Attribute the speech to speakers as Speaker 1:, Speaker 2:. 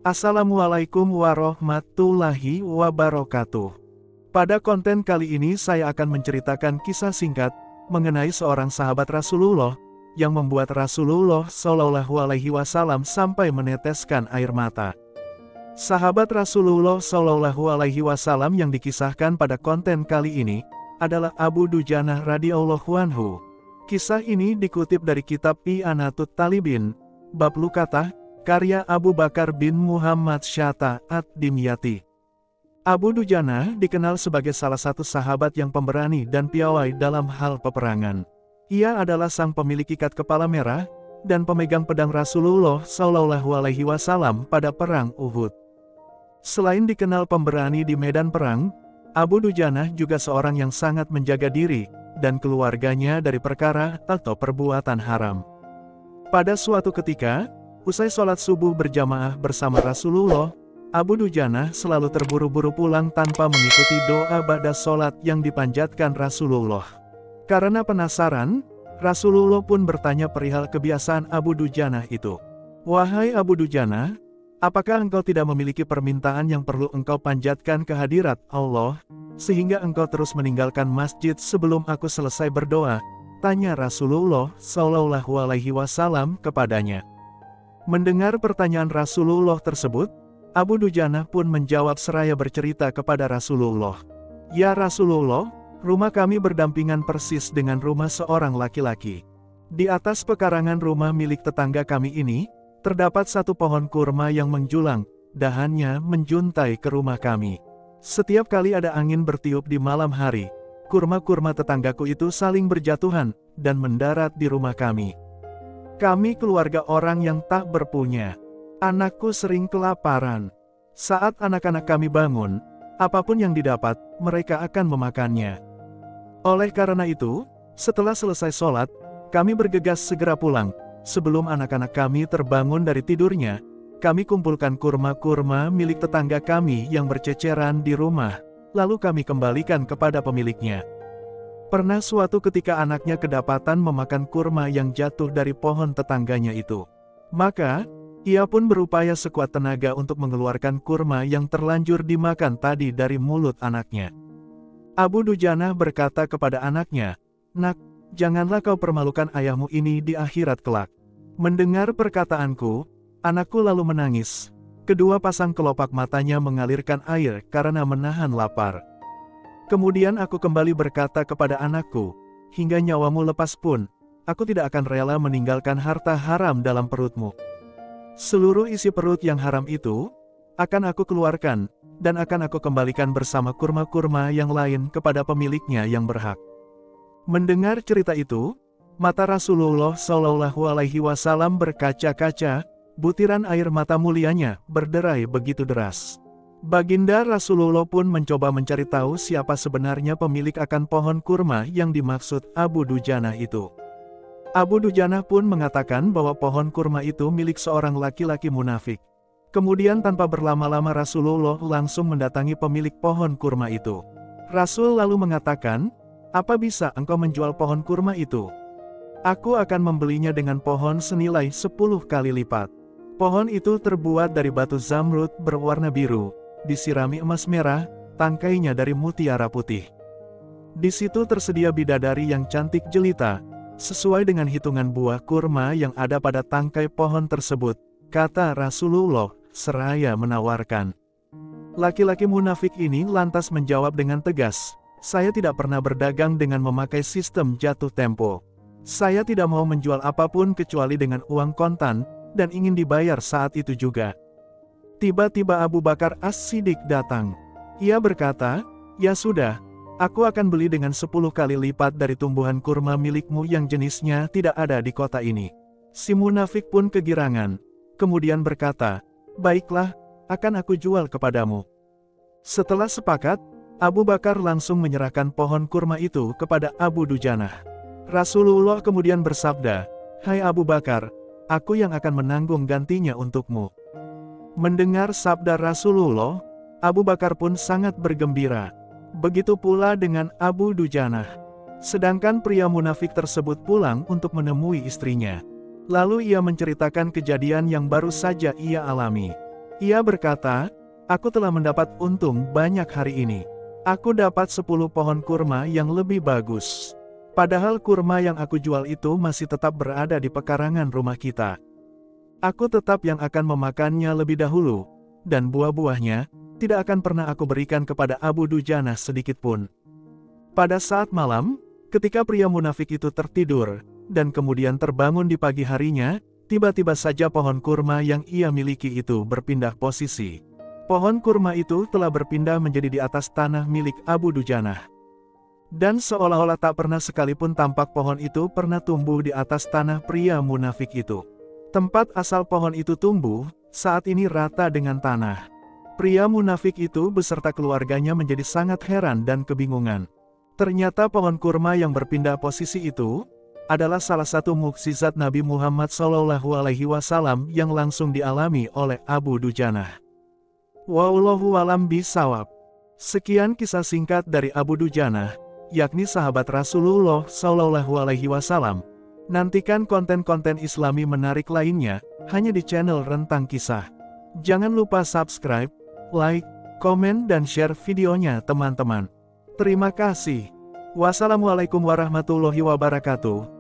Speaker 1: Assalamualaikum warahmatullahi wabarakatuh. Pada konten kali ini saya akan menceritakan kisah singkat mengenai seorang sahabat Rasulullah yang membuat Rasulullah Shallallahu Alaihi Wasallam sampai meneteskan air mata. Sahabat Rasulullah Shallallahu Alaihi Wasallam yang dikisahkan pada konten kali ini adalah Abu Dujanah radhiyallahu anhu. Kisah ini dikutip dari kitab I'anatut Talibin, bab Lukatah, karya Abu Bakar bin Muhammad Syatta ad-Dimyati. Abu Dujanah dikenal sebagai salah satu sahabat yang pemberani dan piawai dalam hal peperangan. Ia adalah sang pemilik ikat kepala merah dan pemegang pedang Rasulullah Shallallahu Alaihi Wasallam pada perang Uhud. Selain dikenal pemberani di medan perang, Abu Dujanah juga seorang yang sangat menjaga diri dan keluarganya dari perkara atau perbuatan haram. Pada suatu ketika, usai sholat subuh berjamaah bersama Rasulullah, Abu Dujanah selalu terburu-buru pulang tanpa mengikuti doa ba'da sholat yang dipanjatkan Rasulullah. Karena penasaran, Rasulullah pun bertanya perihal kebiasaan Abu Dujanah itu. "Wahai Abu Dujanah, apakah engkau tidak memiliki permintaan yang perlu engkau panjatkan ke hadirat Allah, sehingga engkau terus meninggalkan masjid sebelum aku selesai berdoa?" tanya Rasulullah Shallallahu Alaihi Wasallam kepadanya. Mendengar pertanyaan Rasulullah tersebut, Abu Dujanah pun menjawab seraya bercerita kepada Rasulullah. "Ya Rasulullah, rumah kami berdampingan persis dengan rumah seorang laki-laki. Di atas pekarangan rumah milik tetangga kami ini, terdapat satu pohon kurma yang menjulang, dahannya menjuntai ke rumah kami. Setiap kali ada angin bertiup di malam hari, kurma-kurma tetanggaku itu saling berjatuhan dan mendarat di rumah kami. Kami keluarga orang yang tak berpunya. Anakku sering kelaparan. Saat anak-anak kami bangun, apapun yang didapat, mereka akan memakannya. Oleh karena itu, setelah selesai sholat, kami bergegas segera pulang. Sebelum anak-anak kami terbangun dari tidurnya, kami kumpulkan kurma-kurma milik tetangga kami yang berceceran di rumah, lalu kami kembalikan kepada pemiliknya. Pernah suatu ketika anaknya kedapatan memakan kurma yang jatuh dari pohon tetangganya itu. Maka, ia pun berupaya sekuat tenaga untuk mengeluarkan kurma yang terlanjur dimakan tadi dari mulut anaknya. Abu Dujanah berkata kepada anaknya, "Nak, janganlah kau permalukan ayahmu ini di akhirat kelak." Mendengar perkataanku, anakku lalu menangis. Kedua pasang kelopak matanya mengalirkan air karena menahan lapar. Kemudian aku kembali berkata kepada anakku, "Hingga nyawamu lepas pun, aku tidak akan rela meninggalkan harta haram dalam perutmu. Seluruh isi perut yang haram itu, akan aku keluarkan, dan akan aku kembalikan bersama kurma-kurma yang lain kepada pemiliknya yang berhak." Mendengar cerita itu, mata Rasulullah Shallallahu Alaihi Wasallam berkaca-kaca, butiran air mata mulianya berderai begitu deras. Baginda Rasulullah pun mencoba mencari tahu siapa sebenarnya pemilik akan pohon kurma yang dimaksud Abu Dujanah itu. Abu Dujanah pun mengatakan bahwa pohon kurma itu milik seorang laki-laki munafik. Kemudian tanpa berlama-lama Rasulullah langsung mendatangi pemilik pohon kurma itu. Rasul lalu mengatakan, "Apa bisa engkau menjual pohon kurma itu? Aku akan membelinya dengan pohon senilai 10 kali lipat." Pohon itu terbuat dari batu zamrud berwarna biru, disirami emas merah, tangkainya dari mutiara putih. Di situ tersedia bidadari yang cantik jelita, sesuai dengan hitungan buah kurma yang ada pada tangkai pohon tersebut, kata Rasulullah, seraya menawarkan. Laki-laki munafik ini lantas menjawab dengan tegas, "Saya tidak pernah berdagang dengan memakai sistem jatuh tempo. Saya tidak mau menjual apapun kecuali dengan uang kontan, dan ingin dibayar saat itu juga." Tiba-tiba Abu Bakar As-Siddiq datang. Ia berkata, "Ya sudah, aku akan beli dengan 10 kali lipat dari tumbuhan kurma milikmu yang jenisnya tidak ada di kota ini." Si munafik pun kegirangan. Kemudian berkata, "Baiklah, akan aku jual kepadamu." Setelah sepakat, Abu Bakar langsung menyerahkan pohon kurma itu kepada Abu Dujanah. Rasulullah kemudian bersabda, "Hai Abu Bakar, aku yang akan menanggung gantinya untukmu." Mendengar sabda Rasulullah, Abu Bakar pun sangat bergembira. Begitu pula dengan Abu Dujanah. Sedangkan pria munafik tersebut pulang untuk menemui istrinya. Lalu ia menceritakan kejadian yang baru saja ia alami. Ia berkata, "Aku telah mendapat untung banyak hari ini. Aku dapat 10 pohon kurma yang lebih bagus. Padahal kurma yang aku jual itu masih tetap berada di pekarangan rumah kita. Aku tetap yang akan memakannya lebih dahulu, dan buah-buahnya tidak akan pernah aku berikan kepada Abu Dujana sedikitpun." Pada saat malam, ketika pria munafik itu tertidur, dan kemudian terbangun di pagi harinya, tiba-tiba saja pohon kurma yang ia miliki itu berpindah posisi. Pohon kurma itu telah berpindah menjadi di atas tanah milik Abu Dujana. Dan seolah-olah tak pernah sekalipun tampak pohon itu pernah tumbuh di atas tanah pria munafik itu. Tempat asal pohon itu tumbuh, saat ini rata dengan tanah. Pria munafik itu beserta keluarganya menjadi sangat heran dan kebingungan. Ternyata pohon kurma yang berpindah posisi itu adalah salah satu mukjizat Nabi Muhammad SAW yang langsung dialami oleh Abu Dujana. Wallahu a'lam bishawab. Sekian kisah singkat dari Abu Dujana, yakni sahabat Rasulullah SAW. Nantikan konten-konten Islami menarik lainnya hanya di channel Rentang Kisah. Jangan lupa subscribe, like, komen dan share videonya teman-teman. Terima kasih. Wassalamualaikum warahmatullahi wabarakatuh.